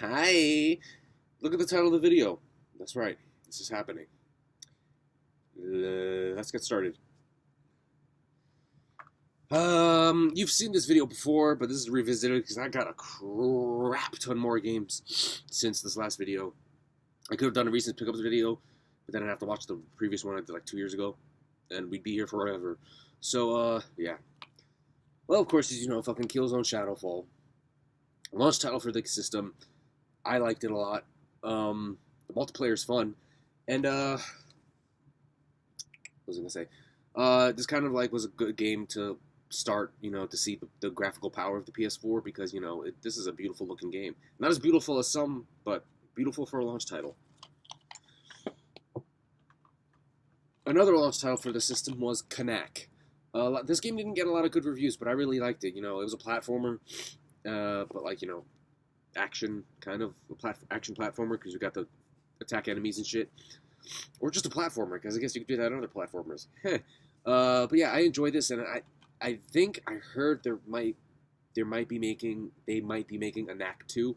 Hi! Look at the title of the video. That's right. This is happening. Let's get started. You've seen this video before, but this is revisited because I got a crap ton more games since this last video. I could have done a recent pickups video, but then I'd have to watch the previous one I did like 2 years ago, and we'd be here forever. So, yeah. Well, of course, as you know, fucking Killzone Shadowfall. Launch title for the system. I liked it a lot. The multiplayer is fun, and what was I gonna say? This kind of like was a good game to start, to see the graphical power of the PS4 because this is a beautiful looking game. Not as beautiful as some, but beautiful for a launch title. Another launch title for the system was Knack. This game didn't get a lot of good reviews, but I really liked it. It was a platformer, but like action kind of action platformer because you got to attack enemies and shit, or just a platformer because I guess you could do that on other platformers. But yeah, I enjoy this, and I think I heard they might be making a Knack 2.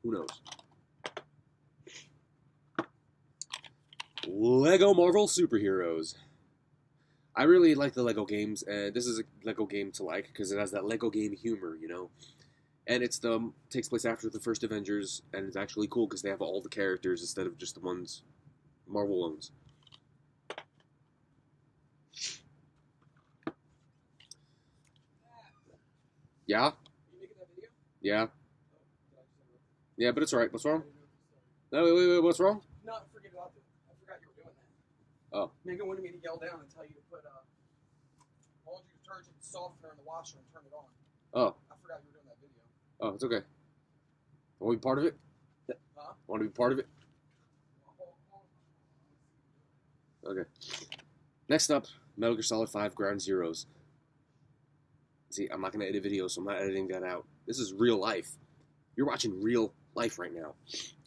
Who knows? Lego Marvel Superheroes. I really like the Lego games, and this is a Lego game to like because it has that Lego game humor, And takes place after the first Avengers, and it's actually cool because they have all the characters instead of just the ones Marvel owns. Yeah? You making that video? Yeah. Yeah, but it's alright. What's wrong? No, wait, what's wrong? No, forget about it. I forgot you were doing that. Oh. Megan wanted me to yell down and tell you to put laundry detergent softener in the washer and turn it on. Oh. I forgot you were doing that video. Oh, it's okay. Want to be part of it? Huh? Want to be part of it? Okay. Next up, Metal Gear Solid 5 Ground Zeroes. See, I'm not going to edit videos, so I'm not editing that out. This is real life. You're watching real life right now.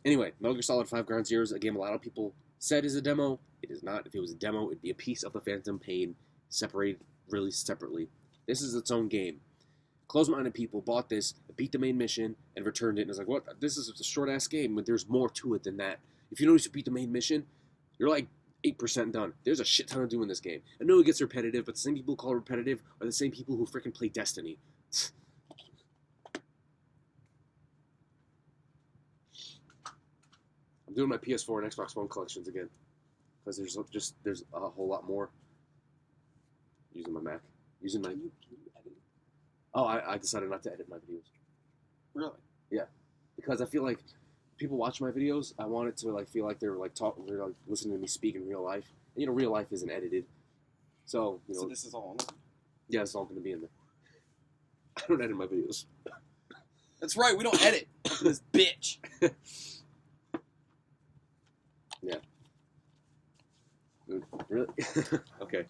Anyway, Metal Gear Solid 5 Ground Zeroes, a game a lot of people said is a demo. It is not. If it was a demo, it'd be a piece of the Phantom Pain, separated really separately. This is its own game. Close-minded people bought this, beat the main mission, and returned it, and was like, what? This is a short-ass game, but there's more to it than that. If you notice you beat the main mission, you're like 8% done. There's a shit ton to do in this game. I know it gets repetitive, but the same people who call it repetitive are the same people who freaking play Destiny. I'm doing my PS4 and Xbox One collections again. Because there's a whole lot more. Using my Mac. Using my... Can you edit? Oh, I decided not to edit my videos. Really? Yeah. Because I feel like people watch my videos, I want it to like feel like they're like talking, they're like listening to me speak in real life. And real life isn't edited. So, So this is all on there? Yeah, it's all going to be in there. I don't edit my videos. That's right, we don't edit. This bitch. Yeah. Really? Okay.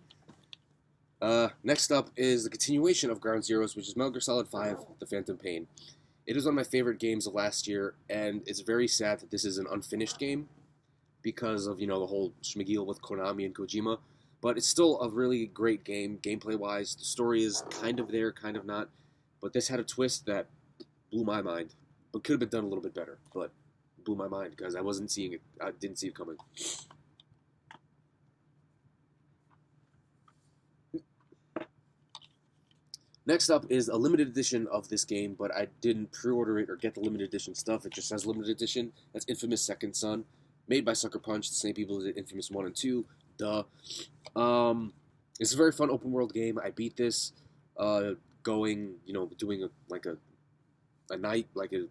Next up is the continuation of Ground Zeroes, which is Metal Gear Solid 5, The Phantom Pain. It is one of my favorite games of last year, and it's very sad that this is an unfinished game because of, the whole schmigeel with Konami and Kojima. But it's still a really great game, gameplay-wise. The story is kind of there, kind of not. But this had a twist that blew my mind. But could have been done a little bit better, but blew my mind because I wasn't seeing it. I didn't see it coming. Next up is a limited edition of this game, but I didn't pre-order it or get the limited edition stuff. It just says limited edition. That's Infamous Second Son, made by Sucker Punch, the same people who did Infamous 1 and 2. Duh. It's a very fun open world game. I beat this doing a night, like a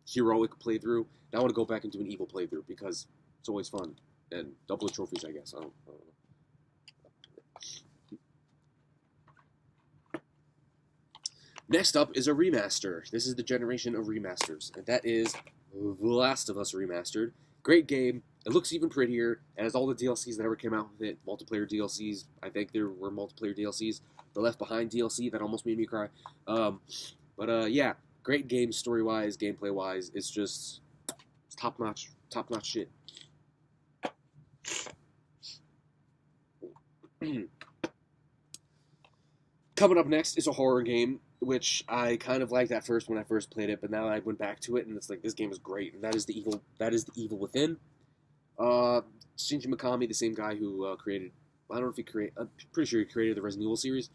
heroic playthrough. Now I want to go back and do an evil playthrough because it's always fun. And double the trophies, I guess. I don't know. Next up is a remaster. This is the generation of remasters, and that is The Last of Us Remastered. Great game. It looks even prettier, and has all the DLCs that ever came out with it. Multiplayer DLCs. I think there were multiplayer DLCs. The Left Behind DLC, that almost made me cry. Yeah, great game story-wise, gameplay-wise. It's top-notch shit. Coming up next is a horror game. which I kind of liked at first when I first played it, but now I went back to it and it's like this game is great, and that is the evil. That is the Evil Within. Shinji Mikami, the same guy who created. I don't know if he created. I'm pretty sure he created the Resident Evil series.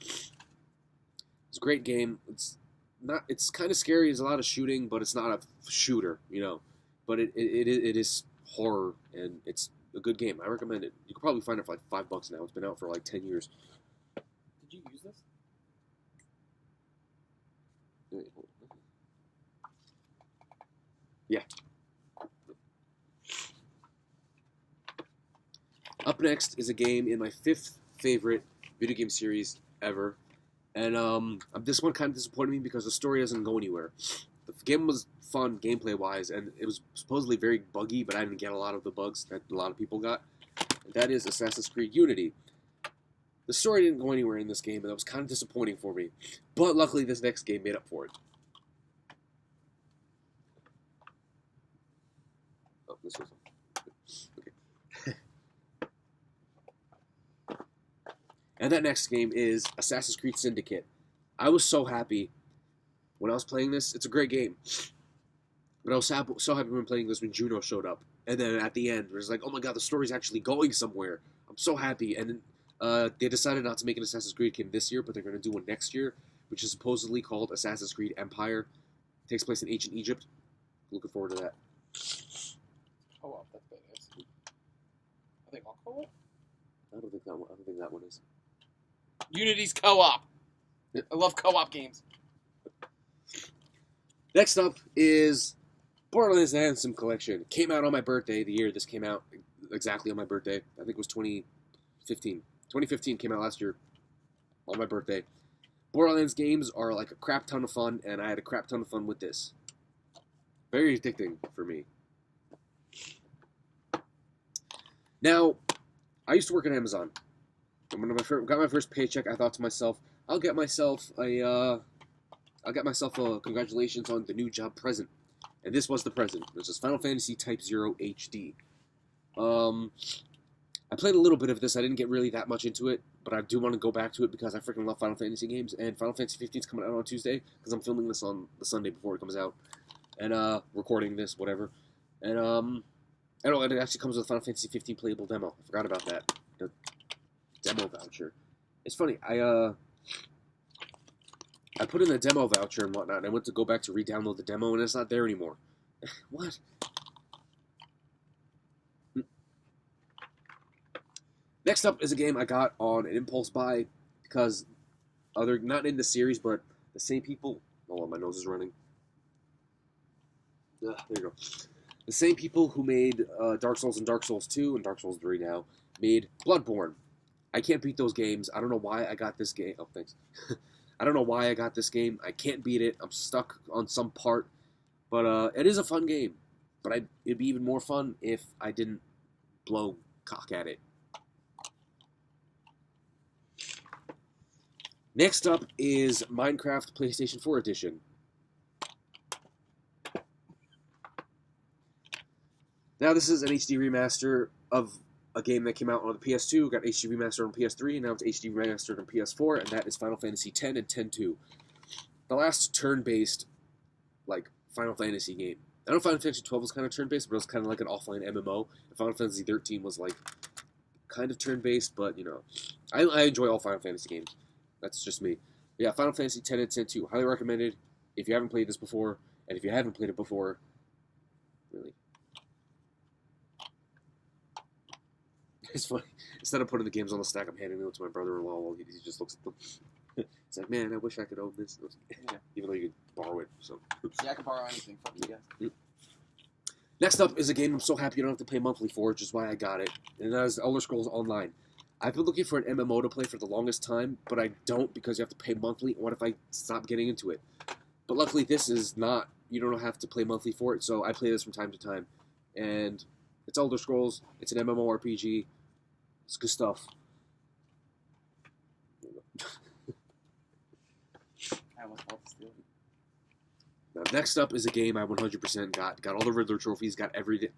It's a great game. It's not. It's kind of scary. There's a lot of shooting, but it's not a shooter, you know. But it is horror, and it's a good game. I recommend it. You can probably find it for like $5 now. It's been out for like 10 years. Did you use this? Wait, hold on. Yeah. Up next is a game in my 5th favorite video game series ever. And this one kind of disappointed me because the story doesn't go anywhere. The game was fun gameplay-wise, and it was supposedly very buggy, but I didn't get a lot of the bugs that a lot of people got. And that is Assassin's Creed Unity. The story didn't go anywhere in this game, and that was kind of disappointing for me. But luckily, this next game made up for it. Oh, this was... Okay. And that next game is Assassin's Creed Syndicate. I was so happy when I was playing this. It's a great game. But I was so happy when playing this when Juno showed up. And then at the end, it was like, oh my god, the story's actually going somewhere. I'm so happy. And then they decided not to make an Assassin's Creed game this year, but they're going to do one next year, which is supposedly called Assassin's Creed Empire. It takes place in ancient Egypt. Looking forward to that. Co-op, that's badass. Are they all co-op? I don't think that one is. Unity's co-op. I love co-op games. Next up is Borderlands The Anthem Collection. It came out on my birthday, the year this came out, exactly on my birthday. I think it was 2015. 2015 came out last year on my birthday. Borderlands games are like a crap ton of fun, and I had a crap ton of fun with this. Very addicting for me. Now, I used to work at Amazon. And when I got my first paycheck, I thought to myself, I'll get myself a congratulations on the new job present. And this was the present. This is Final Fantasy Type 0 HD. I played a little bit of this. I didn't get really that much into it, but I do want to go back to it because I freaking love Final Fantasy games. And Final Fantasy 15 is coming out on Tuesday because I'm filming this on the Sunday before it comes out. And recording this, whatever. And I know it actually comes with a Final Fantasy 15 playable demo. I forgot about that. The demo voucher. It's funny. I put in the demo voucher and whatnot, and I went to go back to re-download the demo, and it's not there anymore. What? Next up is a game I got on an impulse buy because not in the series, but the same people. Hold on, my nose is running. There you go. The same people who made Dark Souls and Dark Souls 2 and Dark Souls 3 now made Bloodborne. I can't beat those games. I don't know why I got this game. Oh, thanks. I don't know why I got this game. I can't beat it. I'm stuck on some part. But it is a fun game. But it'd be even more fun if I didn't blow cock at it. Next up is Minecraft PlayStation 4 Edition. Now this is an HD remaster of a game that came out on the PS2, got HD remastered on PS3, and now it's HD remastered on PS4, and that is Final Fantasy X and X-2. The last turn-based, like, Final Fantasy game. I know Final Fantasy 12 was kind of turn-based, but it was kind of like an offline MMO. And Final Fantasy 13 was, like, kind of turn-based, but, you know, I enjoy all Final Fantasy games. That's just me. But yeah, Final Fantasy X and X-2, highly recommended if you haven't played this before, and if you haven't played it before, really. It's funny. Instead of putting the games on the stack, I'm handing them to my brother-in-law while he just looks at them. He's like, man, I wish I could own this. Yeah. Even though you could borrow it. So. Yeah, I can borrow anything. Fuck you guys. Next up is a game I'm so happy you don't have to pay monthly for, which is why I got it. And that is Elder Scrolls Online. I've been looking for an MMO to play for the longest time, but I don't because you have to pay monthly. What if I stop getting into it? But luckily this is not, you don't have to pay monthly for it, so I play this from time to time. And it's Elder Scrolls, it's an MMORPG, it's good stuff. I almost bought this deal. Now, next up is a game I 100% got. Got all the Riddler trophies, got every...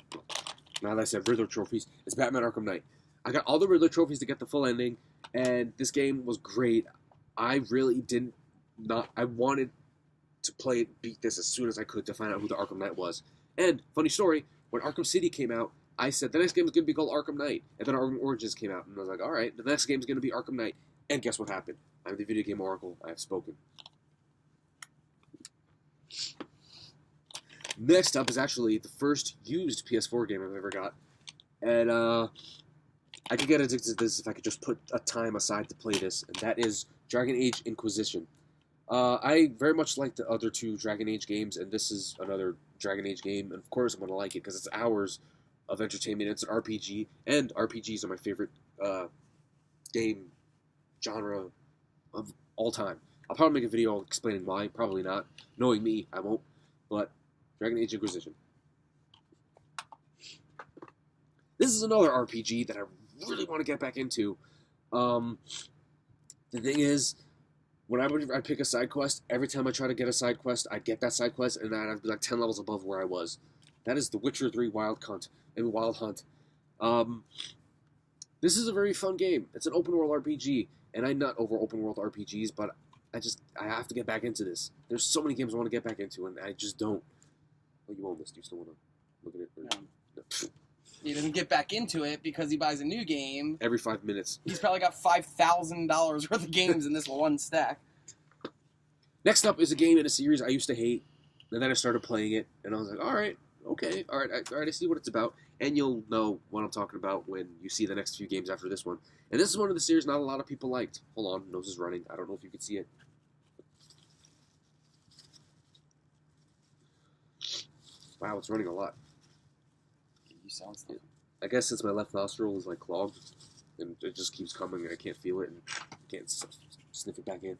Now that I said Riddler trophies, it's Batman Arkham Knight. I got all the Riddler trophies to get the full ending, and this game was great. I really didn't I wanted to beat this as soon as I could to find out who the Arkham Knight was. And funny story, when Arkham City came out, I said the next game is going to be called Arkham Knight, and then Arkham Origins came out, and I was like, all right, the next game is going to be Arkham Knight. And guess what happened? I'm the video game oracle. I have spoken. Next up is actually the first used PS4 game I've ever got, and I could get addicted to this if I could just put a time aside to play this, and that is Dragon Age Inquisition. I very much like the other two Dragon Age games, and this is another Dragon Age game, and of course I'm going to like it because it's hours of entertainment. It's an RPG, and RPGs are my favorite game genre of all time. I'll probably make a video explaining why, probably not. Knowing me, I won't, but Dragon Age Inquisition. This is another RPG that I really want to get back into. The thing is, when I pick a side quest, every time I try to get a side quest, I'd get that side quest, and I'd be like 10 levels above where I was. That is The Witcher 3 Wild Hunt. This is a very fun game. It's an open world RPG, and I'm not over open world RPGs, but I have to get back into this. There's so many games I want to get back into, and I just don't. Oh, you own this. Do you still want to look at it? Or... No. He doesn't get back into it because he buys a new game. Every 5 minutes. He's probably got $5,000 worth of games in this one stack. Next up is a game in a series I used to hate, and then I started playing it, and I was like, all right, okay, all right, I see what it's about, and you'll know what I'm talking about when you see the next few games after this one. And this is one of the series not a lot of people liked. Hold on, nose is running. I don't know if you can see it. Wow, it's running a lot. You sound stupid. I guess since my left nostril is like clogged, and it just keeps coming, and I can't feel it, and I can't sniff it back in.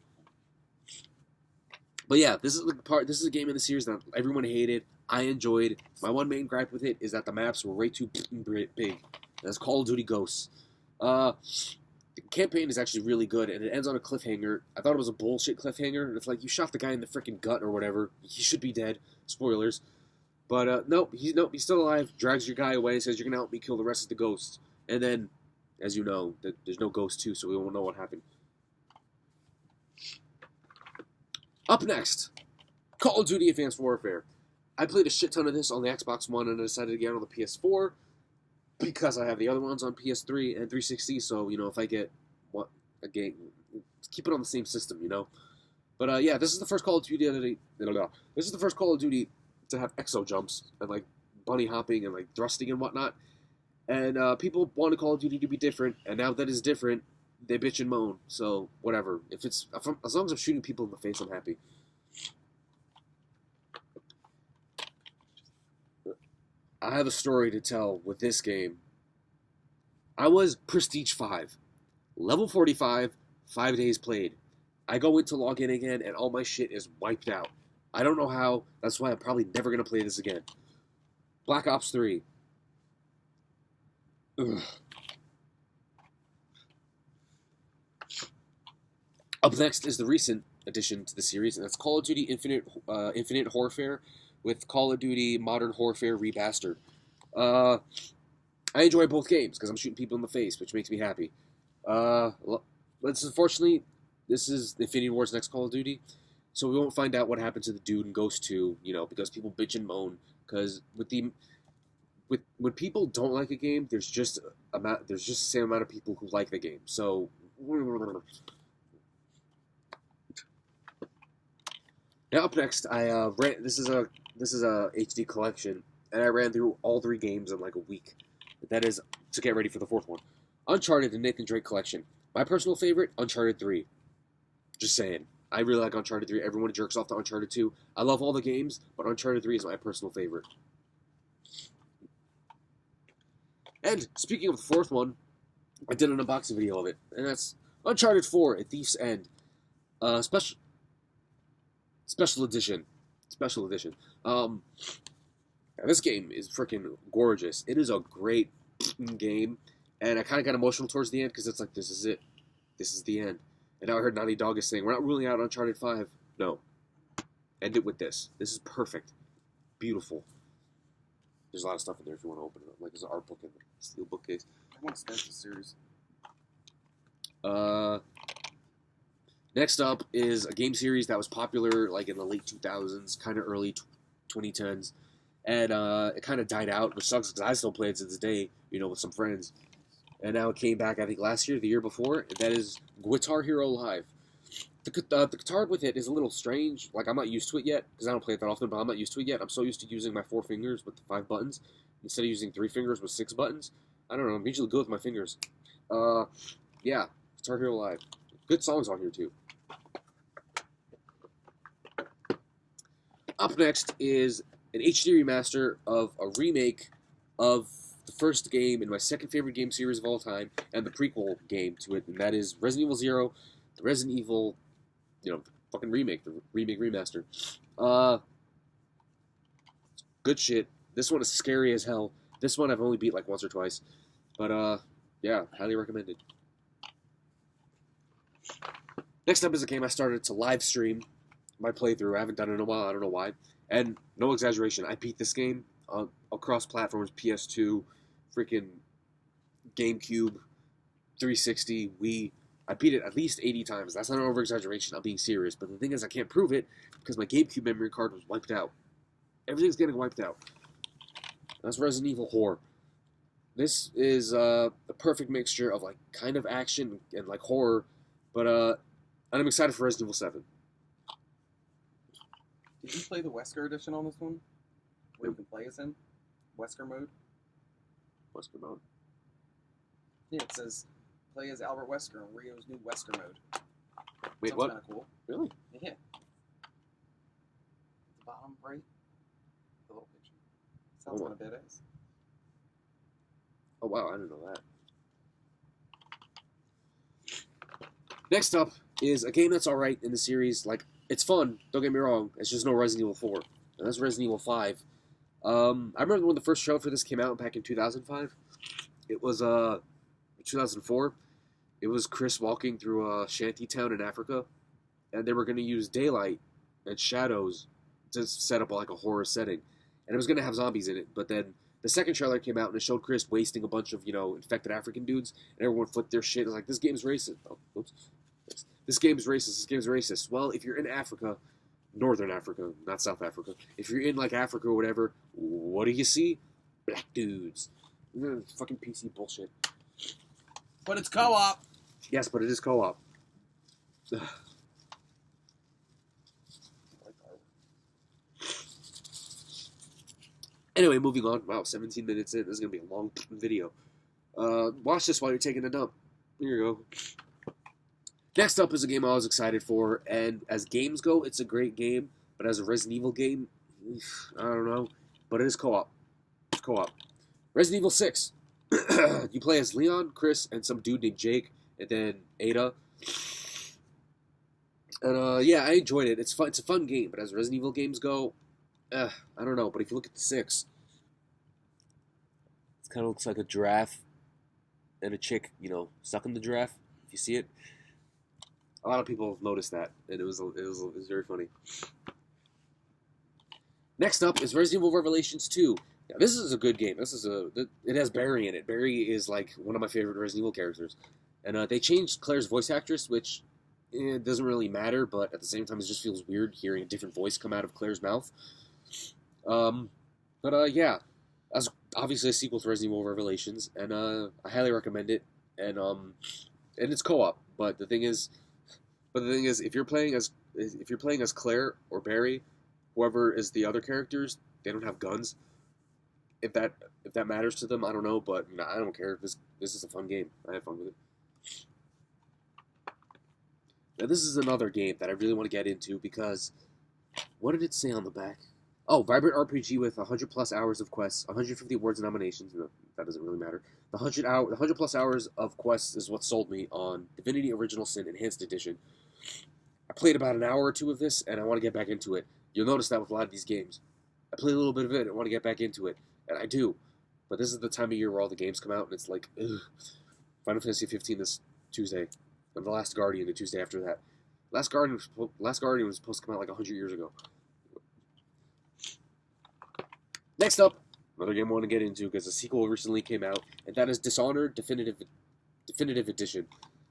But yeah, this is a game in the series that everyone hated. I enjoyed. My one main gripe with it is that the maps were way too big. And it's Call of Duty Ghosts. The campaign is actually really good, and it ends on a cliffhanger. I thought it was a bullshit cliffhanger. It's like you shot the guy in the freaking gut or whatever. He should be dead. Spoilers. But nope, he's still alive. Drags your guy away, says you're gonna help me kill the rest of the ghosts. And then, as you know, there's no ghost too, so we won't know what happened. Up next, Call of Duty Advanced Warfare. I played a shit ton of this on the Xbox One, and I decided to get on the PS4 because I have the other ones on PS3 and 360. So if I get a game, keep it on the same system, But yeah, this is the first Call of Duty. This is the first Call of Duty to have exo jumps and like bunny hopping and like thrusting and whatnot. And people wanted Call of Duty to be different, and now that it's different, they bitch and moan. So whatever. As long as I'm shooting people in the face, I'm happy. I have a story to tell with this game. I was Prestige 5, level 45, 5 days played. I go in to log in again, and all my shit is wiped out. I don't know how. That's why I'm probably never going to play this again. Black Ops 3. Ugh. Up next is the recent addition to the series, and that's Call of Duty Infinite Warfare with Call of Duty Modern Warfare Remastered. I enjoy both games because I'm shooting people in the face, which makes me happy. Unfortunately, this is Infinity War's next Call of Duty, so we won't find out what happened to the dude in Ghost 2, because people bitch and moan. Because when people don't like a game, there's just the same amount of people who like the game. So now up next, this is a HD collection, and I ran through all 3 games in like a week. That is to get ready for the 4th one. Uncharted, the Nathan Drake collection. My personal favorite, Uncharted 3. Just saying. I really like Uncharted 3. Everyone jerks off to Uncharted 2. I love all the games, but Uncharted 3 is my personal favorite. And speaking of the 4th one, I did an unboxing video of it, and that's Uncharted 4: A Thief's End. Special edition. This game is freaking gorgeous. It is a great game, and I kind of got emotional towards the end because it's like, this is it. This is the end. And now I heard Naughty Dog is saying, we're not ruling out Uncharted 5. No. End it with this. This is perfect. Beautiful. There's a lot of stuff in there if you want to open it up. Like there's an art book in the steel bookcase. I want to start this series. Next up is a game series that was popular like in the late 2000s, kind of early 2010s, and it kind of died out, which sucks because I still play it to this day, you know, with some friends. And now it came back, I think, last year, the year before, and that is Guitar Hero Live. The guitar with it is a little strange. Like, I'm not used to it yet, because I don't play it that often, but I'm not used to it yet. I'm so used to using my 4 fingers with the 5 buttons, instead of using 3 fingers with 6 buttons. I don't know, I'm usually good with my fingers. Yeah, Guitar Hero Live. Good songs on here, too. Up next is an HD remaster of a remake of the first game in my second favorite game series of all time, and the prequel game to it, and that is Resident Evil 0, the Resident Evil, you know, fucking remake, the remake remaster. Good shit. This one is scary as hell. This one I've only beat like once or twice, but yeah, highly recommended. Next up is a game I started to live stream my playthrough. I haven't done it in a while. I don't know why. And no exaggeration, I beat this game across platforms: PS2, freaking GameCube, 360, Wii. I beat it at least 80 times. That's not an over-exaggeration. I'm being serious. But the thing is, I can't prove it because my GameCube memory card was wiped out. Everything's getting wiped out. That's Resident Evil Horror. This is the perfect mixture of like kind of action and like horror, but and I'm excited for Resident Evil 7. Did you play the Wesker edition on this one? Where you can play as him? Wesker mode? Wesker mode? Yeah, it says play as Albert Wesker in Rio's new Wesker mode. Wait, Sounds what? Kind of cool. Really? Yeah. At the bottom right, the little picture. Sounds kind of badass. Oh wow, I didn't know that. Next up is a game that's alright in the series. Like, it's fun, don't get me wrong. It's just no Resident Evil 4. And that's Resident Evil 5. I remember when the first show for this came out back in 2005. It was 2004. It was Chris walking through a shanty town in Africa, and they were going to use daylight and shadows to set up like a horror setting, and it was going to have zombies in it. But then the second trailer came out and it showed Chris wasting a bunch of, you know, infected African dudes, and everyone flipped their shit. It was like, this game's racist. Oh, oops. This game's racist. This game's racist. Well, if you're in Africa, Northern Africa, not South Africa, if you're in like Africa or whatever, what do you see? Black dudes. Fucking PC bullshit. But it's co-op. Yes, but it is co-op. Anyway, moving on. Wow, 17 minutes in. This is going to be a long video. Watch this while you're taking a dump. Here you go. Next up is a game I was excited for, and as games go, it's a great game, but as a Resident Evil game, I don't know, but it is co-op. It's co-op. Resident Evil 6. You play as Leon, Chris, and some dude named Jake, and then Ada. And yeah, I enjoyed it. It's fun. It's a fun game, but as Resident Evil games go, I don't know. But if you look at the 6, it kind of looks like a giraffe and a chick, you know, sucking the giraffe. If you see it, a lot of people have noticed that, and it was very funny. Next up is Resident Evil Revelations 2. Now, this is a good game. It has Barry in it. Barry is like one of my favorite Resident Evil characters, and they changed Claire's voice actress, which it doesn't really matter, but at the same time, it just feels weird hearing a different voice come out of Claire's mouth. Yeah, that's obviously a sequel to Resident Evil Revelations, and I highly recommend it. And it's co-op, but the thing is, if you're playing as Claire or Barry, whoever is the other characters, they don't have guns. If that matters to them, I don't know, but I don't care. This is a fun game. I have fun with it. Now, this is another game that I really want to get into because what did it say on the back? Oh, vibrant RPG with 100 plus hours of quests, 150 awards and nominations. No, that doesn't really matter. The 100 plus hours of quests is what sold me on Divinity Original Sin Enhanced Edition. I played about an hour or two of this, and I want to get back into it. You'll notice that with a lot of these games. I play a little bit of it, and I want to get back into it. And I do. But this is the time of year where all the games come out, and it's like, ugh. Final Fantasy 15 this Tuesday. And The Last Guardian the Tuesday after that. Last Guardian was supposed to come out like 100 years ago. Next up, another game I want to get into because a sequel recently came out, and that is Dishonored Definitive Edition.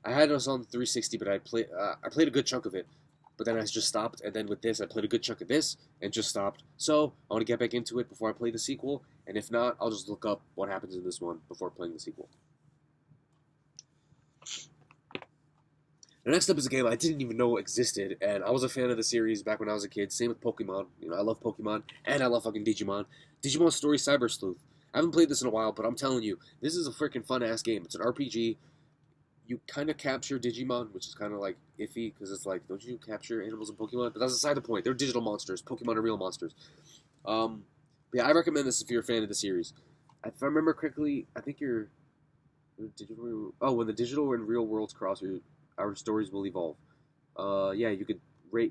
I had this on 360, but I played a good chunk of it, but then I just stopped. And then with this, I played a good chunk of this and just stopped. So I want to get back into it before I play the sequel. And if not, I'll just look up what happens in this one before playing the sequel. The next up is a game I didn't even know existed, and I was a fan of the series back when I was a kid. Same with Pokemon. You know, I love Pokemon, and I love fucking Digimon. Digimon Story Cyber Sleuth. I haven't played this in a while, but I'm telling you, this is a freaking fun-ass game. It's an RPG. You kind of capture Digimon, which is kind of, like, iffy, because it's like, don't you capture animals in Pokemon? But that's beside the point. They're digital monsters. Pokemon are real monsters. Yeah, I recommend this if you're a fan of the series. If I remember correctly, I think you're... when the digital and real worlds cross, our stories will evolve. Yeah, you could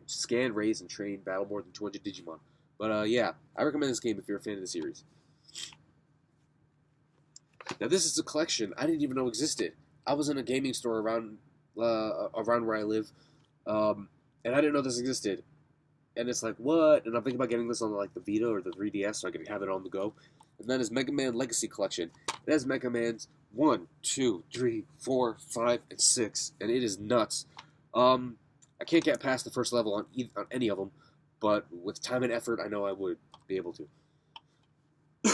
scan, raise, and train, battle more than 200 Digimon. But yeah, I recommend this game if you're a fan of the series. Now this is a collection I didn't even know existed. I was in a gaming store around where I live, and I didn't know this existed. And it's like, what? And I'm thinking about getting this on like the Vita or the 3DS so I can have it on the go. And then is Mega Man Legacy Collection. It has Mega Man's 1, 2, 3, 4, 5, and 6, and it is nuts. I can't get past the first level on any of them, but with time and effort, I know I would be able to. You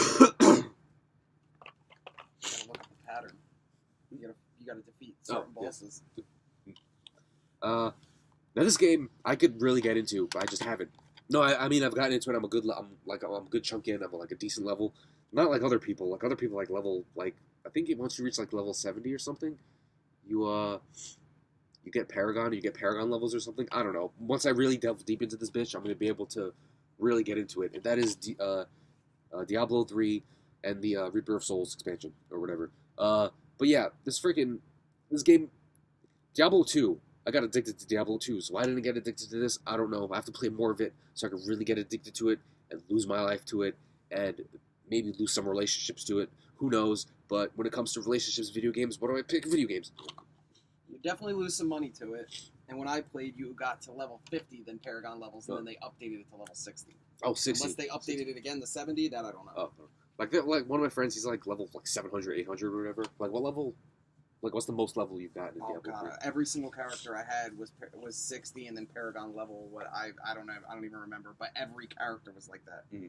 gotta look at the pattern. You gotta defeat certain bosses. Now this game I could really get into, but I just haven't. No, I mean I've gotten into it. I'm a good chunk in. I'm like a decent level. Not like other people. Like other people like level I think once you reach like level 70 or something, you get Paragon. You get Paragon levels or something. I don't know. Once I really delve deep into this bitch, I'm gonna be able to really get into it. And that is Diablo 3 and the Reaper of Souls expansion or whatever. But yeah, this game, Diablo 2. I got addicted to Diablo 2, so why didn't I get addicted to this? I don't know. I have to play more of it so I can really get addicted to it and lose my life to it and maybe lose some relationships to it. Who knows? But when it comes to relationships, video games, what do I pick? Video games. You definitely lose some money to it. And when I played, you got to level 50, then Paragon levels, and then they updated it to level 60. Oh, 60. Unless they updated it again to 70, that I don't know. Oh, like one of my friends, he's like level 700, 800 or whatever. Like what level? Like what's the most level you've gotten in Diablo 3? Every single character I had was 60, and then Paragon level. What I don't know. I don't even remember. But every character was like that. Mm-hmm.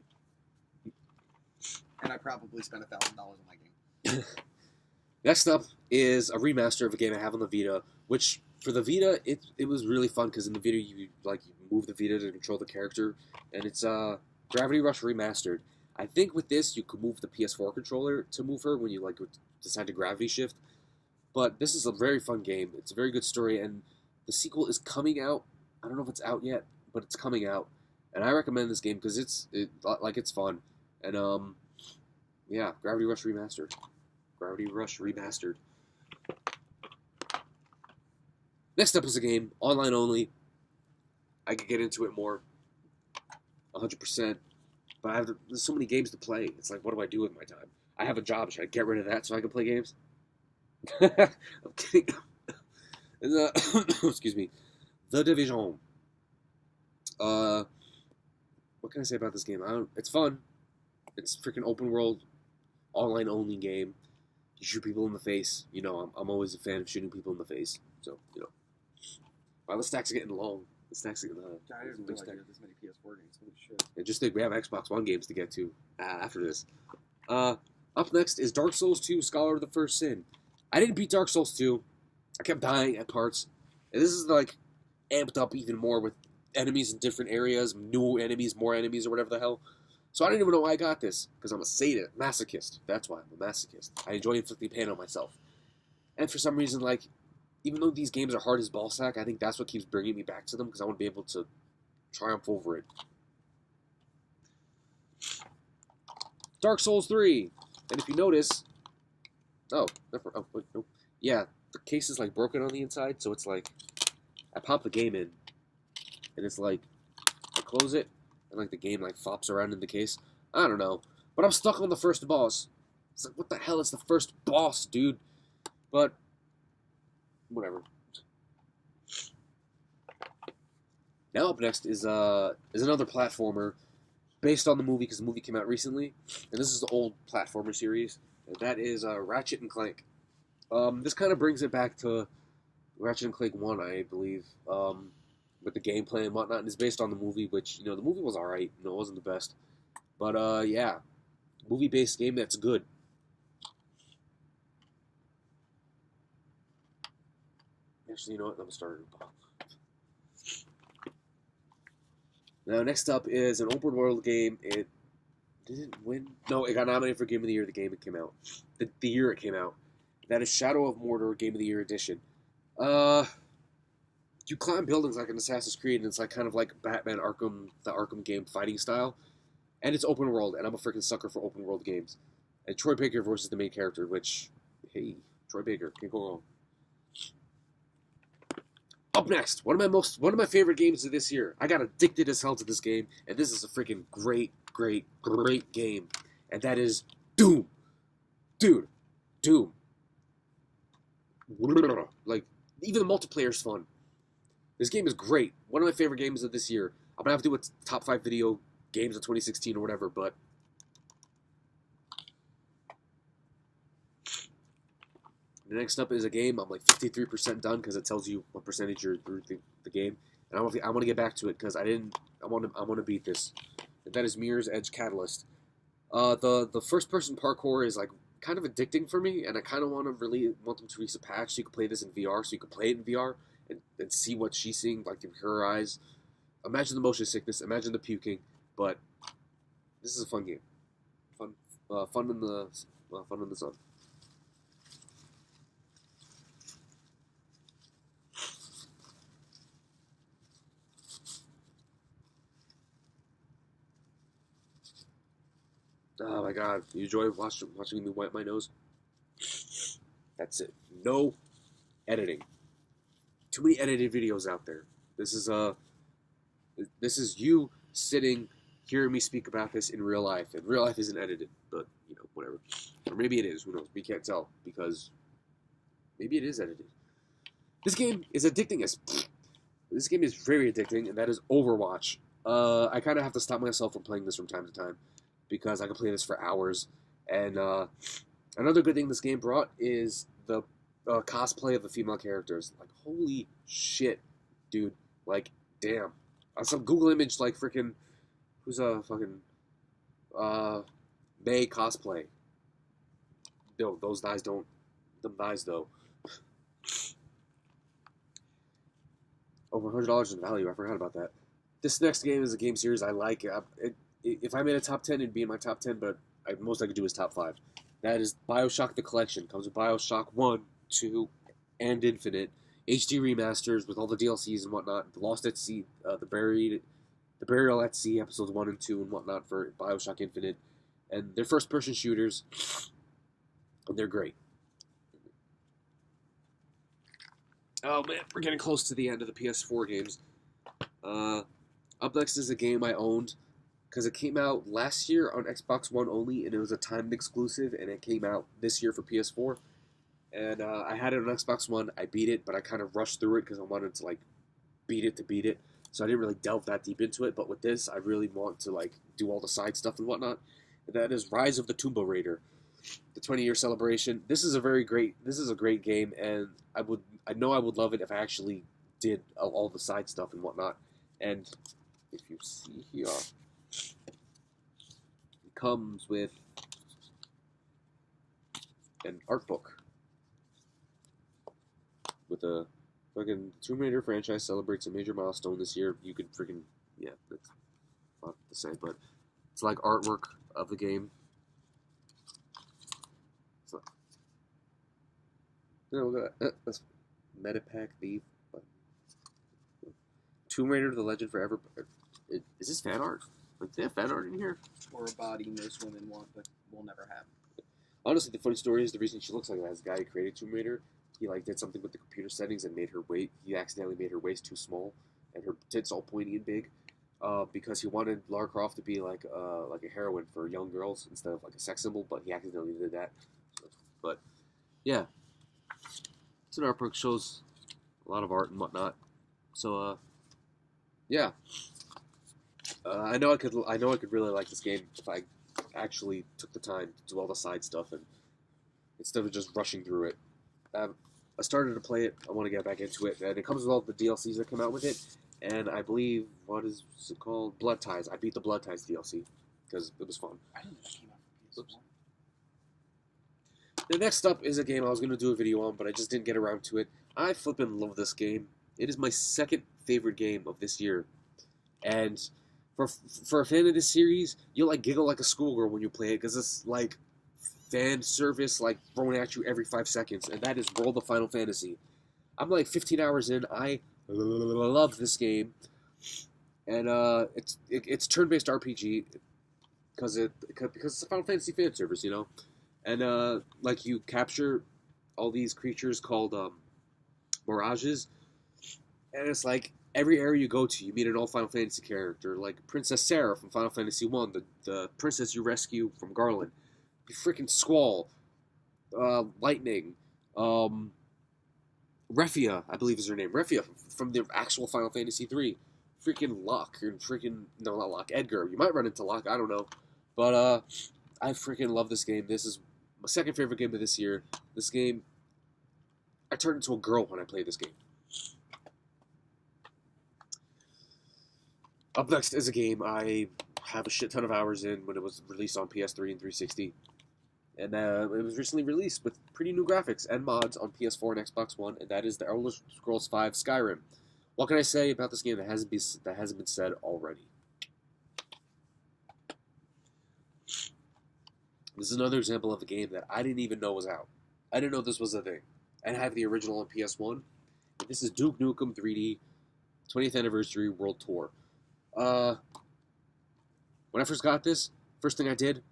And I probably spent $1,000 on my game. Next up is a remaster of a game I have on the Vita, which for the Vita it was really fun because in the Vita you move the Vita to control the character, and it's Gravity Rush Remastered. I think with this you could move the PS4 controller to move her when you decide to gravity shift. But this is a very fun game. It's a very good story, and the sequel is coming out. I don't know if it's out yet, but it's coming out, and I recommend this game because it's fun. And yeah, Gravity Rush Remastered. Gravity Rush Remastered. Next up is a game online only. I could get into it more, 100%. But there's so many games to play. It's like, what do I do with my time? I have a job. Should I get rid of that so I can play games? I'm kidding. Excuse me. The Division. What can I say about this game? It's fun. It's freaking open world, online only game. You shoot people in the face. You know, I'm always a fan of shooting people in the face. So, you know. Wow, the stacks are getting long. The stacks are getting long. I didn't realize you had this many PS4 games. Holy shit. And just think, we have Xbox One games to get to after this. Up next is Dark Souls 2, Scholar of the First Sin. I didn't beat Dark Souls 2. I kept dying at parts. And this is, amped up even more with enemies in different areas, new enemies, more enemies, or whatever the hell. So I don't even know why I got this, because I'm a sadist, masochist. That's why I'm a masochist. I enjoy inflicting pain on myself. And for some reason, even though these games are hard as ballsack, I think that's what keeps bringing me back to them, because I want to be able to triumph over it. Dark Souls 3. And if you notice... Oh, wait, no. Yeah, the case is, broken on the inside, so it's I pop the game in, and it's I close it, and, the game, flops around in the case. I don't know. But I'm stuck on the first boss. It's what the hell? It's the first boss, dude. But, whatever. Now up next is another platformer based on the movie, because the movie came out recently, and this is the old platformer series, and that is Ratchet and Clank. This kind of brings it back to Ratchet and Clank 1, I believe, with the gameplay and whatnot, and it's based on the movie, which, the movie was alright. It wasn't the best. But, yeah, movie-based game that's good. Actually, you know what? I'm starting. Now, next up is an open world game. It didn't win. No, it got nominated for Game of the Year the game it came out. The year it came out. That is Shadow of Mordor Game of the Year edition. You climb buildings like in Assassin's Creed, and it's like kind of like Batman Arkham, the Arkham game fighting style. And it's open world, and I'm a freaking sucker for open world games. And Troy Baker voices the main character, which, hey, Troy Baker, can't go wrong. Up next, one of my favorite games of this year. I got addicted as hell to this game, and this is a freaking great game. And that is Doom. Dude, Doom. Like, even the multiplayer's fun. This game is great. One of my favorite games of this year. I'm gonna have to do a top 5 video games of 2016 or whatever, but the next up is a game I'm like 53% done because it tells you what percentage you're through the game, and I want to get back to it because I want to beat this. And that is Mirror's Edge Catalyst. The first person parkour is like kind of addicting for me, and I kind of want them to release a patch so you can play this in VR, so you can play it in VR and see what she's seeing like through her eyes. Imagine the motion sickness, imagine the puking, but this is a fun game. Fun in the sun. Oh my god, you enjoy watching me wipe my nose? That's it. No editing. Too many edited videos out there. This is you sitting, hearing me speak about this in real life. And real life isn't edited, but, whatever. Or maybe it is, who knows? We can't tell, because maybe it is edited. This game is addicting as... This game is very addicting, and that is Overwatch. I kind of have to stop myself from playing this from time to time, because I can play this for hours. And another good thing this game brought is the cosplay of the female characters. Like, holy shit, dude. Like, damn. Some Google image, like, freaking... Who's a fucking... May cosplay. No, those guys don't... Them guys, though. Over $100 in value. I forgot about that. This next game is a game series I like. If I made a top 10, it'd be in my top 10, but most I could do is top 5. That is BioShock the Collection. Comes with BioShock 1, 2, and Infinite. HD remasters with all the DLCs and whatnot. The Lost at Sea, the Burial at Sea, episodes 1 and 2 and whatnot for BioShock Infinite. And they're first-person shooters, and they're great. Oh man, we're getting close to the end of the PS4 games. Up next is a game I owned, because it came out last year on Xbox One only, and it was a timed exclusive, and it came out this year for PS4. And I had it on Xbox One. I beat it, but I kind of rushed through it because I wanted to, like, beat it. So I didn't really delve that deep into it. But with this, I really want to, like, do all the side stuff and whatnot. And that is Rise of the Tomb Raider, the 20-year celebration. This is a great game, and I know I would love it if I actually did all the side stuff and whatnot. And if you see here, it comes with an art book with a fucking Tomb Raider franchise celebrates a major milestone this year. You could freaking, yeah, that's not the same, but it's like artwork of the game. So, look at that. That's Metapack Thief. Tomb Raider: The Legend Forever. Is this fan art? Like, they have fan art in here? Or a body most women want, but will never have. Honestly, the funny story is the reason she looks like that is the guy who created Tomb Raider. He like did something with the computer settings and made her weight. He accidentally made her waist too small, and her tits all pointy and big, because he wanted Lara Croft to be like a heroine for young girls instead of like a sex symbol. But he accidentally did that. But yeah, it's an art book, shows a lot of art and whatnot. So yeah, I know I could really like this game if I actually took the time to do all the side stuff and instead of just rushing through it. I started to play it. I want to get back into it, and it comes with all the DLCs that come out with it. And I believe, what is it called? Blood Ties. I beat the Blood Ties DLC because it was fun. I didn't know it came out for PS4. The next up is a game I was going to do a video on, but I just didn't get around to it. I flippin' love this game. It is my second favorite game of this year. And for a fan of this series, you'll like giggle like a schoolgirl when you play it because it's like fan service like thrown at you every 5 seconds, and that is World of Final Fantasy. I'm like 15 hours in. I love this game, and it's turn-based RPG because it's a Final Fantasy fan service, you know, and like you capture all these creatures called mirages, and it's like every area you go to, you meet an old Final Fantasy character, like Princess Sarah from Final Fantasy 1, the princess you rescue from Garland, freaking Squall, Lightning, Refia, I believe is her name, Refia from the actual Final Fantasy 3, freaking Locke, or freaking, no, not Locke, Edgar, you might run into Locke, I don't know, but I freaking love this game. This is my second favorite game of this year. This game, I turned into a girl when I played this game. Up next is a game I have a shit ton of hours in when it was released on PS3 and 360. And it was recently released with pretty new graphics and mods on PS4 and Xbox One, and that is The Elder Scrolls V Skyrim. What can I say about this game that hasn't been said already? This is another example of a game that I didn't even know was out. I didn't know this was a thing. I have the original on PS1. And this is Duke Nukem 3D 20th Anniversary World Tour. When I first got this, first thing I did,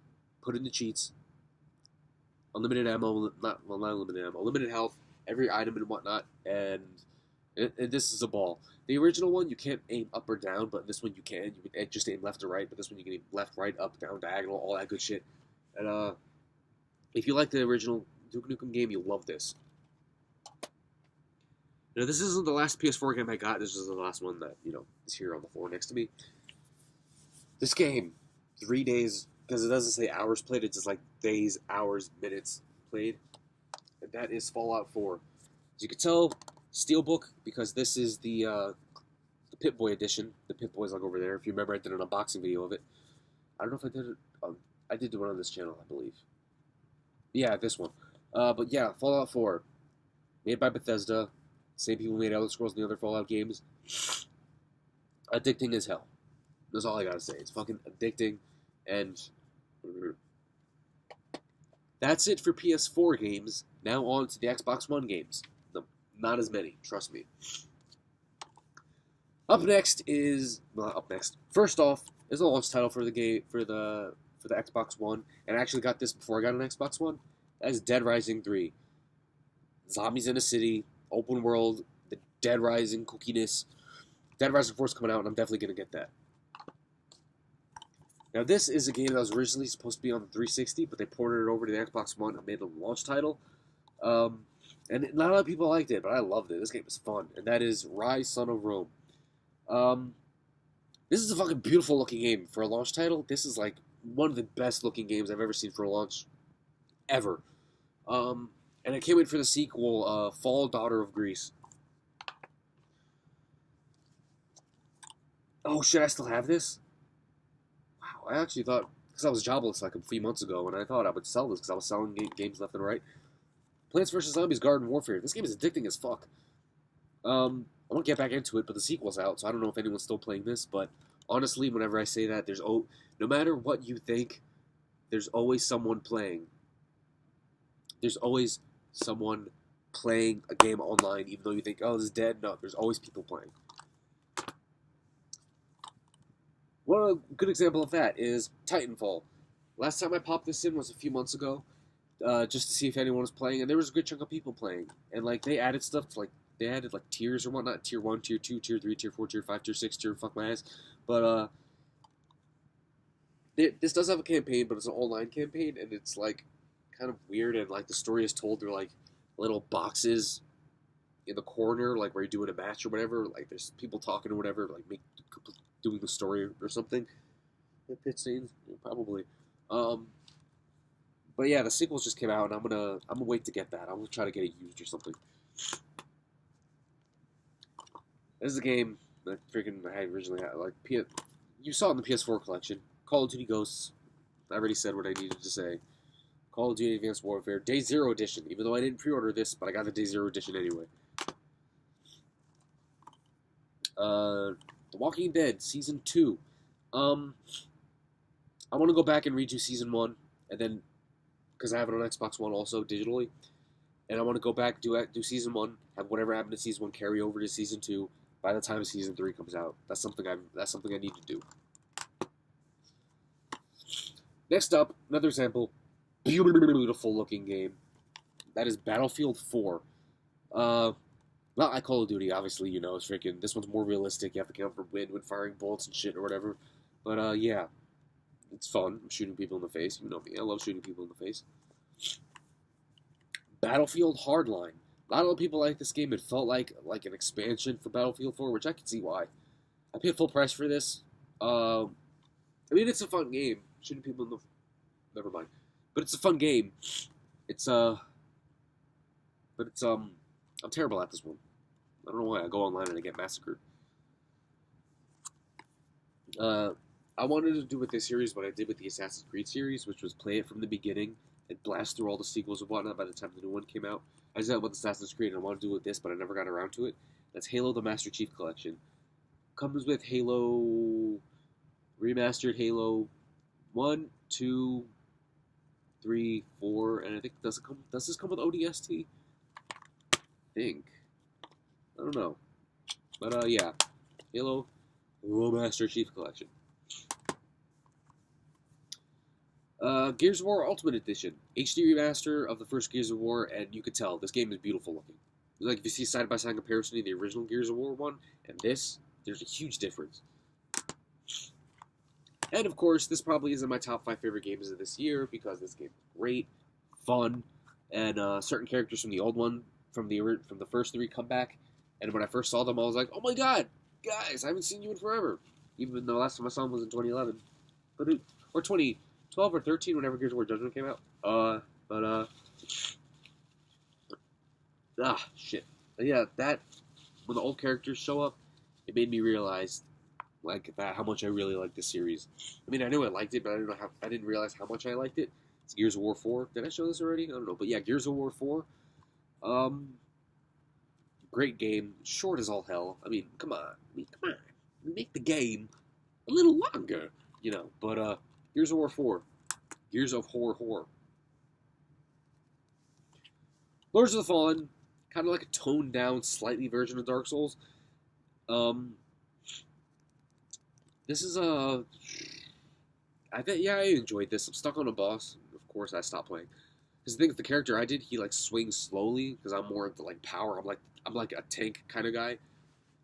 put in the cheats. Unlimited ammo, not unlimited ammo, limited health, every item and whatnot, and this is a ball. The original one, you can't aim up or down, but this one you can. You can just aim left or right, but this one you can aim left, right, up, down, diagonal, all that good shit. And if you like the original Duke Nukem game, you'll love this. Now, this isn't the last PS4 game I got. This is the last one that, you know, is here on the floor next to me. This game, 3 days, because it doesn't say hours played, it's just like days, hours, minutes played. And that is Fallout 4. As you can tell, Steelbook, because this is the Pip-Boy edition. The Pip-Boy's like over there. If you remember, I did an unboxing video of it. I don't know if I did it. I did do one on this channel, I believe. Yeah, this one. But yeah, Fallout 4. Made by Bethesda. Same people made Elder Scrolls and the other Fallout games. Addicting as hell. That's all I gotta say. It's fucking addicting. And that's it for PS4 games. Now on to the Xbox One games. No, not as many, trust me. Up next is first off is a launch title for the game for the Xbox One, and I actually got this before I got an Xbox One. That is Dead Rising 3. Zombies in a city, open world, the Dead Rising cookiness. Dead Rising 4 is coming out, and I'm definitely gonna get that. Now, this is a game that was originally supposed to be on the 360, but they ported it over to the Xbox One and made it a launch title. And not a lot of people liked it, but I loved it. This game is fun, and that is Rise, Son of Rome. This is a fucking beautiful looking game for a launch title. This is like one of the best looking games I've ever seen for a launch, ever. And I can't wait for the sequel, Fall, Daughter of Greece. Oh shit, I still have this? Wow, I actually thought, because I was jobless like a few months ago, and I thought I would sell this because I was selling games left and right. Plants vs. Zombies Garden Warfare. This game is addicting as fuck. I want to get back into it, but the sequel's out, so I don't know if anyone's still playing this, but honestly, whenever I say that, no matter what you think, there's always someone playing. There's always someone playing a game online, even though you think, oh, this is dead. No, there's always people playing. One good example of that is Titanfall. Last time I popped this in was a few months ago, just to see if anyone was playing, and there was a good chunk of people playing. And like they added stuff to they added like tiers or whatnot, tier 1, tier 2, tier 3, tier 4, tier 5, tier 6, tier fuck my ass. But this does have a campaign, but it's an online campaign, and it's like kind of weird, and like the story is told through like little boxes in the corner, like where you're doing a match or whatever. Like there's people talking or whatever, like doing the story or something. Pit scenes, probably. But yeah, the sequels just came out, and I'm gonna wait to get that. I'm gonna try to get it used or something. This is a game that I originally had. Like, you saw it in the PS4 collection. Call of Duty Ghosts. I already said what I needed to say. Call of Duty Advanced Warfare Day Zero Edition. Even though I didn't pre-order this, but I got the Day Zero Edition anyway. The Walking Dead Season 2. I want to go back and redo Season 1, and then, because I have it on Xbox One also, digitally, and I want to go back, do Season 1, have whatever happened to Season 1 carry over to Season 2 by the time Season 3 comes out. That's something I need to do. Next up, another example, beautiful looking game. That is Battlefield 4. Not like Call of Duty, obviously, you know, it's freaking, this one's more realistic, you have to count for wind when firing bullets and shit or whatever, but, yeah, it's fun, I'm shooting people in the face, you know me, I love shooting people in the face. Battlefield Hardline. A lot of people like this game, it felt like an expansion for Battlefield 4, which I can see why. I paid full price for this, I mean, it's a fun game, shooting people in the, never mind, but it's a fun game, I'm terrible at this one. I don't know why. I go online and I get massacred. I wanted to do with this series what I did with the Assassin's Creed series, which was play it from the beginning and blast through all the sequels and whatnot by the time the new one came out. I did that with Assassin's Creed, and I wanted to do it with this, but I never got around to it. That's Halo the Master Chief Collection. Comes with Halo... Remastered Halo 1, 2, 3, 4, and I think, does this come with ODST? Think. I don't know. But, yeah. Halo Master Chief Collection. Gears of War Ultimate Edition. HD remaster of the first Gears of War, and you can tell, this game is beautiful looking. Like, if you see side-by-side comparison to the original Gears of War one, and this, there's a huge difference. And, of course, this probably isn't my top 5 favorite games of this year, because this game is great, fun, and, certain characters from the old one, from the first 3 come back, and when I first saw them, I was like, oh my god, guys, I haven't seen you in forever, even though last time I saw them was in 2011, or 2012 or 13, whenever Gears of War Judgment came out, shit, but yeah, that, when the old characters show up, it made me realize, like, that, how much I really like this series. I mean, I knew I liked it, but I didn't realize how much I liked it. It's Gears of War 4, did I show this already? I don't know, but yeah, Gears of War 4, great game, short as all hell. I mean, come on, make the game a little longer, you know. But Gears of War 4, Gears of Horror. Lords of the Fallen, kind of like a toned down, slightly version of Dark Souls. This is I enjoyed this. I'm stuck on a boss. Of course, I stopped playing. Because the thing with the character I did, he like swings slowly because I'm more into like power. I'm like a tank kind of guy.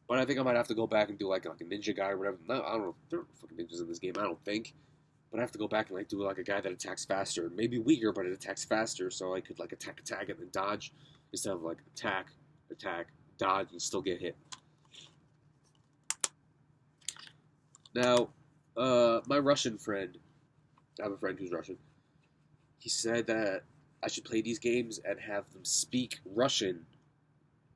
But I think I might have to go back and do like a ninja guy or whatever. No, I don't know. There aren't fucking ninjas in this game. I don't think. But I have to go back and like do like a guy that attacks faster, maybe weaker, but it attacks faster, so I could like attack, and then dodge instead of like attack, dodge, and still get hit. Now, my Russian friend, I have a friend who's Russian. He said that I should play these games and have them speak Russian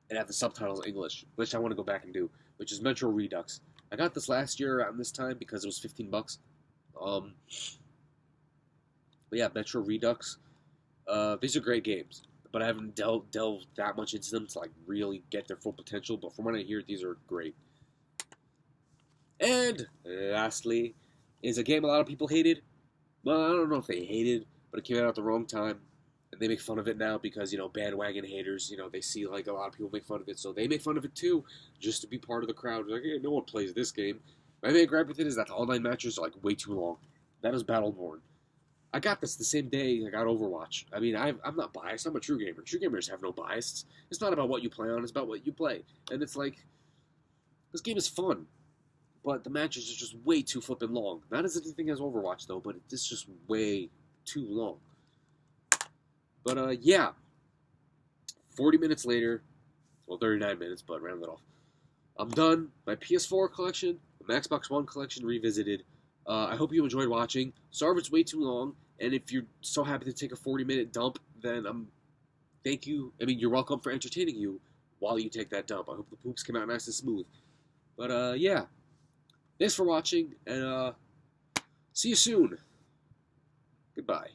and have the subtitles English, which I want to go back and do, which is Metro Redux. I got this last year around this time because it was $15. But yeah, Metro Redux. These are great games, but I haven't delved that much into them to like really get their full potential. But from what I hear, these are great. And lastly, is a game a lot of people hated. Well, I don't know if they hated, but it came out at the wrong time. And they make fun of it now because, you know, bandwagon haters, you know, they see, like, a lot of people make fun of it, so they make fun of it, too, just to be part of the crowd. Like, hey, no one plays this game. My main gripe with it is that the online matches are, like, way too long. That is Battleborn. I got this the same day I got Overwatch. I mean, I'm not biased. I'm a true gamer. True gamers have no bias. It's not about what you play on. It's about what you play. And it's like, this game is fun. But the matches are just way too flippin' long. Not as anything as Overwatch, though, but it's just way too long. But, yeah. 40 minutes later, well, 39 minutes, but round it off. I'm done. My PS4 collection, my Xbox One collection revisited. I hope you enjoyed watching. Sorry if it's way too long, and if you're so happy to take a 40-minute dump, then thank you. I mean, you're welcome for entertaining you while you take that dump. I hope the poops come out nice and smooth. But, yeah. Thanks for watching, and, see you soon. Goodbye.